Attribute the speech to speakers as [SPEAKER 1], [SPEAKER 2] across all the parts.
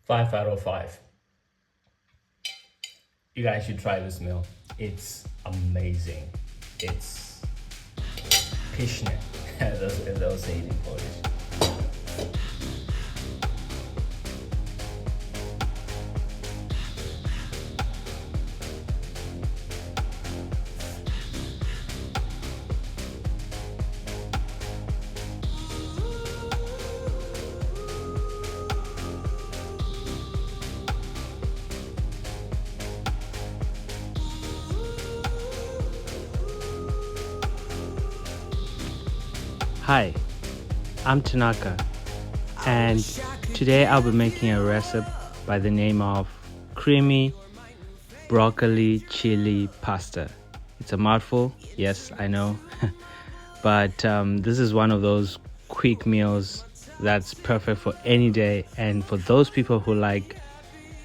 [SPEAKER 1] 5 out of 5. You guys should try this meal. It's amazing. It's pyszne. They'll say it in Polish.
[SPEAKER 2] Hi, I'm Tanaka, and today I'll be making a recipe by the name of creamy broccoli chili pasta. It's a mouthful, yes, I know, but this is one of those quick meals that's perfect for any day, and for those people who like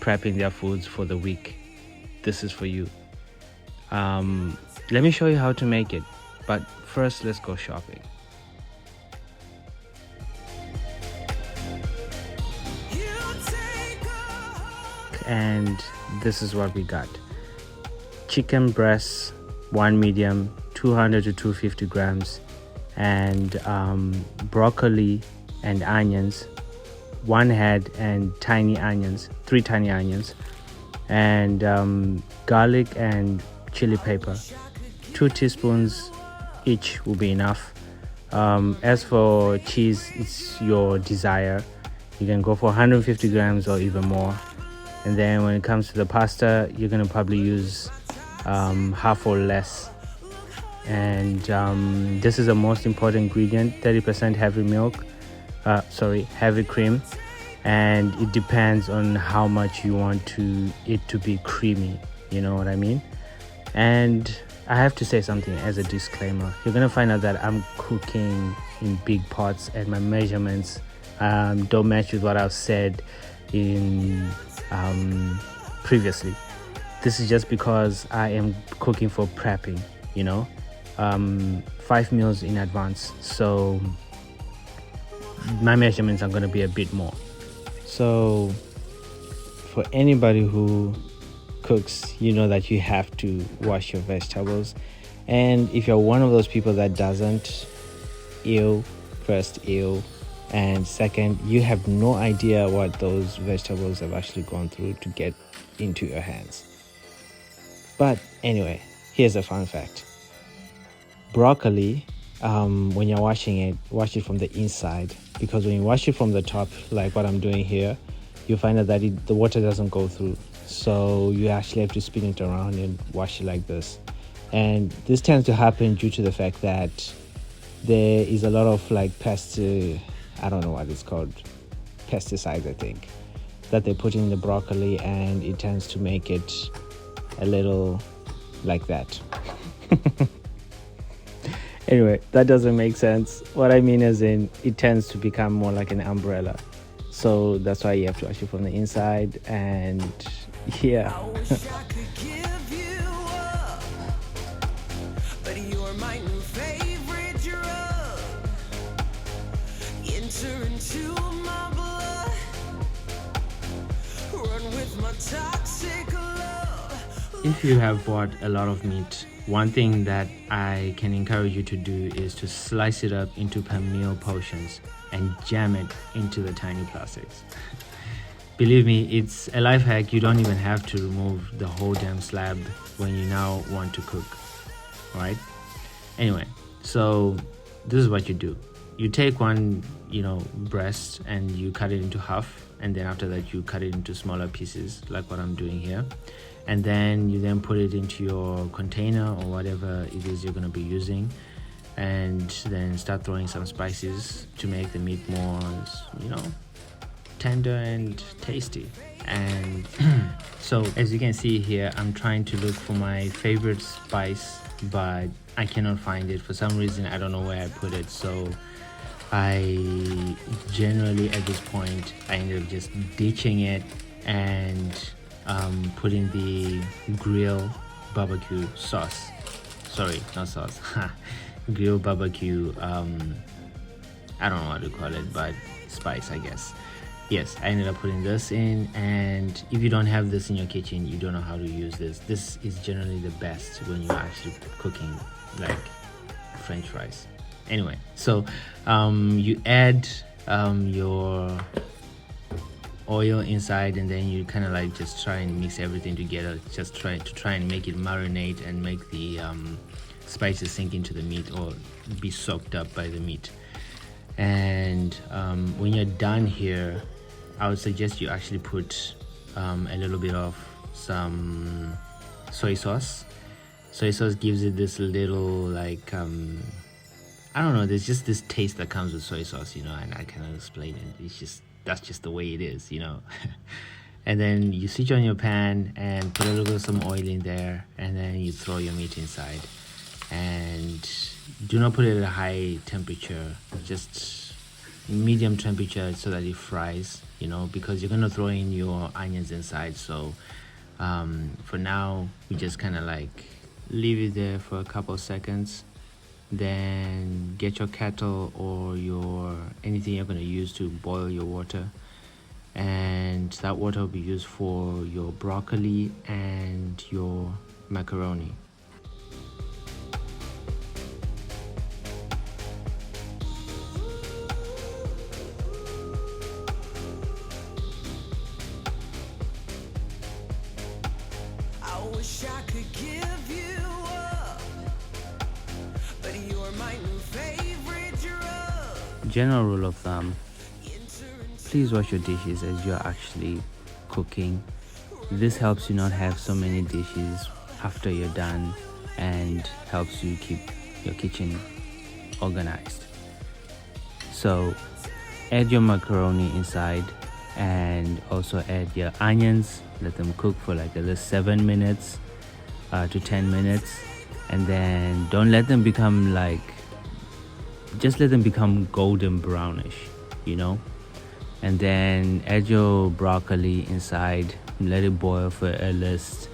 [SPEAKER 2] prepping their foods for the week, this is for you. Let me show you how to make it, but first let's go shopping. And this is what we got: chicken breasts, 1 medium, 200 to 250 grams, and broccoli and onions, 1 head, and tiny onions, 3 tiny onions, and garlic and chili pepper, 2 teaspoons each will be enough. As for cheese, it's your desire. You can go for 150 grams or even more. And then when it comes to the pasta, you're gonna probably use half or less. And this is the most important ingredient: 30% heavy milk, heavy cream, and it depends on how much you want it to be creamy. You know what I mean? And I have to say something as a disclaimer. You're gonna find out that I'm cooking in big pots, and my measurements don't match with what I've said in previously. This is just because I am cooking for prepping, 5 meals in advance, so my measurements are going to be a bit more. So for anybody who cooks, you know that you have to wash your vegetables, and if you're one of those people that doesn't, first, and second, you have no idea what those vegetables have actually gone through to get into your hands. But anyway, here's a fun fact. Broccoli, when you're washing it, wash it from the inside, because when you wash it from the top, like what I'm doing here, you find out that the water doesn't go through. So you actually have to spin it around and wash it like this. And this tends to happen due to the fact that there is a lot of I don't know what it's called, pesticides, I think, that they put in the broccoli, and it tends to make it a little like that. Anyway, that doesn't make sense. What I mean is it tends to become more like an umbrella. So that's why you have to wash it from the inside, and yeah. If you have bought a lot of meat, one thing that I can encourage you to do is to slice it up into per meal portions and jam it into the tiny plastics. Believe me, it's a life hack. You don't even have to remove the whole damn slab when you now want to cook, right? Anyway, so this is what you do. You take one, breast, and you cut it into half, and then after that you cut it into smaller pieces, like what I'm doing here. And then you put it into your container or whatever it is you're going to be using, and then start throwing some spices to make the meat more, tender and tasty. And so as you can see here, I'm trying to look for my favorite spice, but I cannot find it for some reason. I don't know where I put it. So I generally at this point I ended up just ditching it and putting the grill barbecue sauce, grill barbecue, I don't know what to call it, but spice, I guess. yes, I ended up putting this in. And if you don't have this in your kitchen, you don't know how to use this. This is generally the best when you're actually cooking like French fries. Anyway, so you add your oil inside, and then you kind of like just try and mix everything together, just try and make it marinate and make the spices sink into the meat or be soaked up by the meat. And when you're done here, I would suggest you actually put a little bit of some soy sauce. Soy sauce gives it this little like I don't know, there's just this taste that comes with soy sauce, you know, and I cannot explain it. It's just, that's just the way it is, you know. And then you switch on your pan and put a little bit of some oil in there, and then you throw your meat inside. And do not put it at a high temperature, just medium temperature so that it fries, you know, because you're gonna throw in your onions inside. So for now, we just kind of like leave it there for a couple of seconds. Then get your kettle or your anything you're going to use to boil your water, and that water will be used for your broccoli and your macaroni.
[SPEAKER 3] I wish I could give you up, but you're my new favorite drug.
[SPEAKER 2] General rule of thumb, please wash your dishes as you're actually cooking. This helps you not have so many dishes after you're done and helps you keep your kitchen organized. So add your macaroni inside and also add your onions. Let them cook for like at least 7 minutes to 10 minutes, and then don't let them become like, just let them become golden brownish, you know. And then add your broccoli inside, let it boil for at least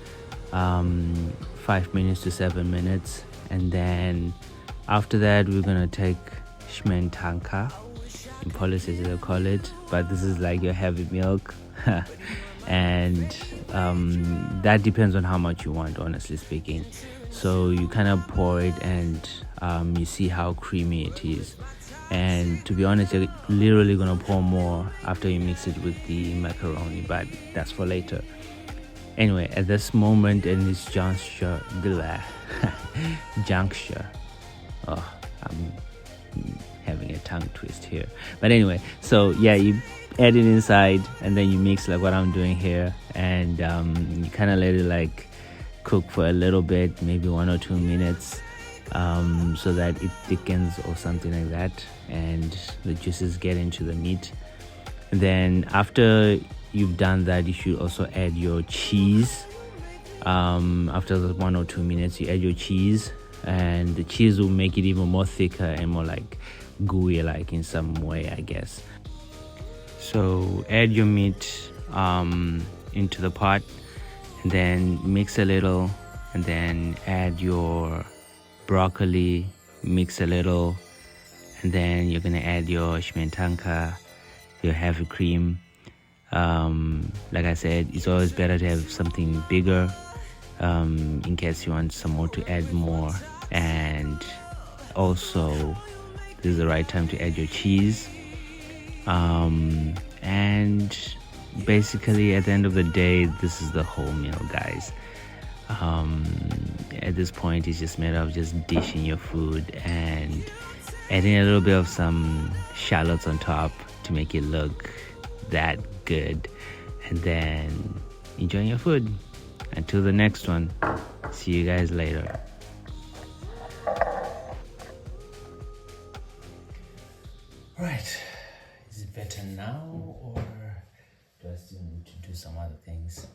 [SPEAKER 2] 5 minutes to 7 minutes. And then after that, we're gonna take ma.by.tanaka. In Polish they call it, but this is like your heavy milk. And that depends on how much you want, honestly speaking. So you kind of pour it, and you see how creamy it is. And to be honest, you're literally gonna pour more after you mix it with the macaroni, but that's for later. Anyway, at this moment in this juncture, oh, I'm having a tongue twist here. But anyway, so yeah, you add it inside, and then you mix like what I'm doing here, and you kind of let it like cook for a little bit, maybe 1 or 2 minutes, so that it thickens or something like that, and the juices get into the meat. And then after you've done that, you should also add your cheese. After the 1 or 2 minutes, you add your cheese, and the cheese will make it even more thicker and more like gooey, like in some way, I guess. So add your meat into the pot, and then mix a little, and then add your broccoli, mix a little, and then you're gonna add your ma.by.tanaka, your heavy cream. Like I said, it's always better to have something bigger in case you want some more to add more. And also, this is the right time to add your cheese. And basically at the end of the day, this is the whole meal, guys. At this point, it's just made of just dishing your food and adding a little bit of some shallots on top to make it look that good, and then enjoying your food. Until the next one, see you guys later.
[SPEAKER 1] Right, is it better now, or do I still need to do some other things?